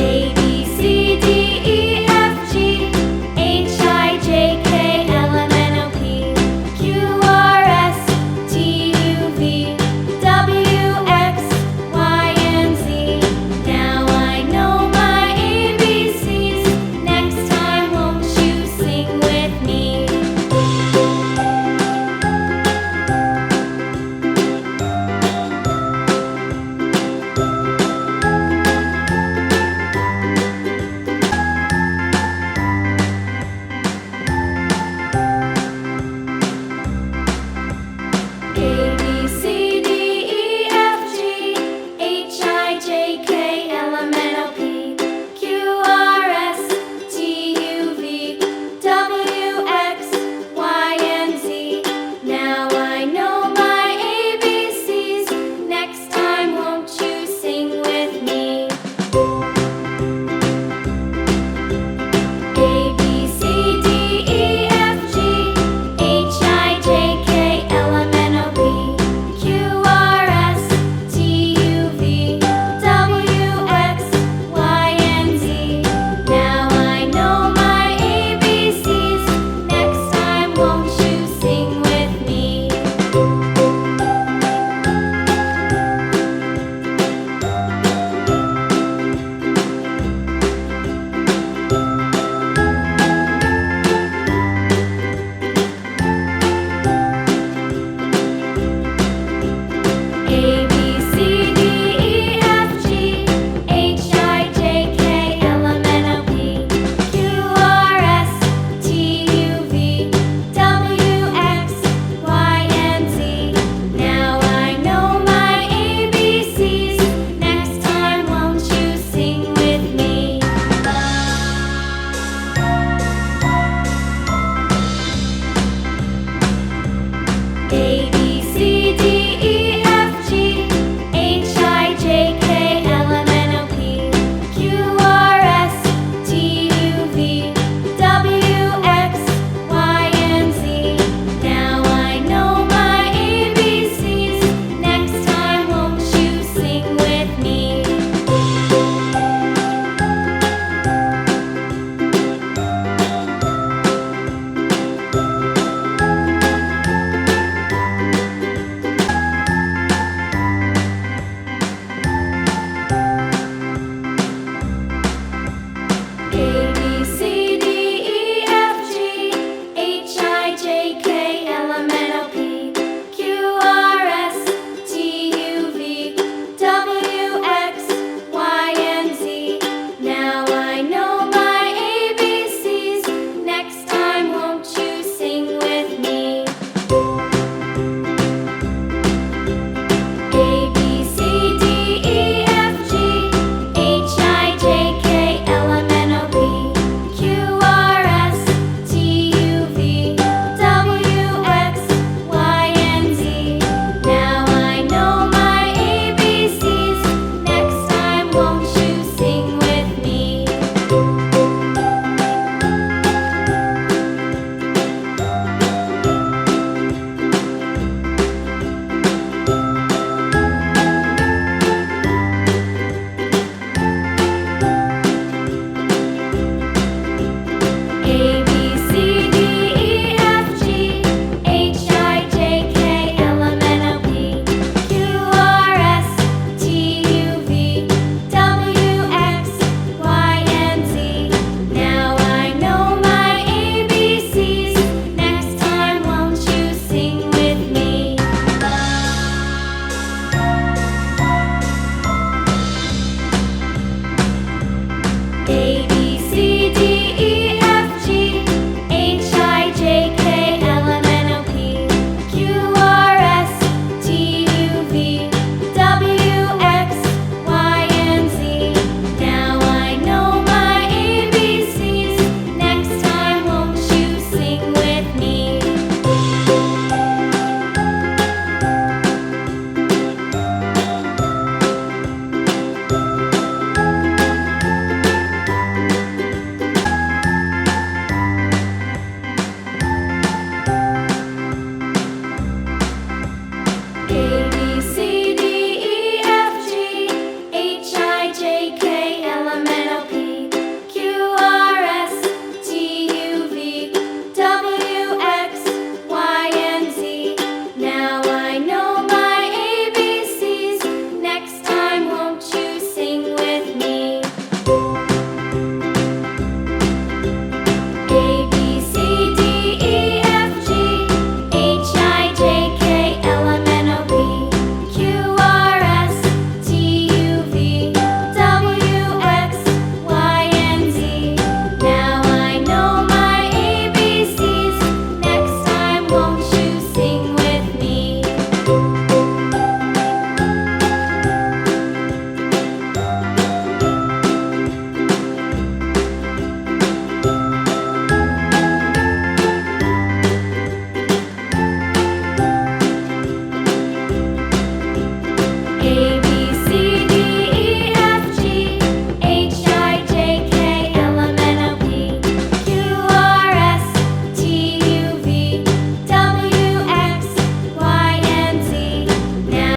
A, B, C, D, E, F, G, H, I, J, K, L, M, N, O, P, Q, R, S, T, U, V, W, X, Y, and Z. Now I know my ABCs. Next time, won't you sing with me? A, B, C, D, E, F, G, H, I, J, K, L, M, N, O, P, Q, R, S, T, U, V, W, X, Y, and Z. Now I know my ABCs. Next time, won't you sing with me? A, B, C, D, E, F, G, H, I, J, K, L, M, N, O, P, Q, R, S, T, U, V, W, X, Y, and Z. Now I know my ABCs. Next time, won't you sing with me? A, B, C, D, E, F, G, H, I, J, K, L, M, N, O, P, Q, R, S, T, U, V, W, X, Y, and Z. Now I know my ABCs. Next time, won't you sing with me? A, B, C, D, E, F, G, H, I, J, K, L, M, N, O, P, Q, R, S, T, U, V, W, X, Y, and Z. Now I know my ABCs. Next time, won't you sing with me? A, B, C, D, E, F, G, H, I, J, K, L, M, N, O, P, Q, R, S, T, U, V, W, X, Y, and Z. Now I know my ABCs. Next time, won't you sing with me? A, B, C, D, E, F, G, H, I, J, K, L, M, N, O, P, Q, R, S, T, U, V, W, X, Y, and Z. Now I know my ABCs. Next time, won't you sing with me? A, B, C, D, E, F, G, H, I, J, K, L, M, N, O, P, Q, R, S, T, U, V, W, X, Y, and Z. Now I know my ABCs. Next time, won't you sing with me? A, B,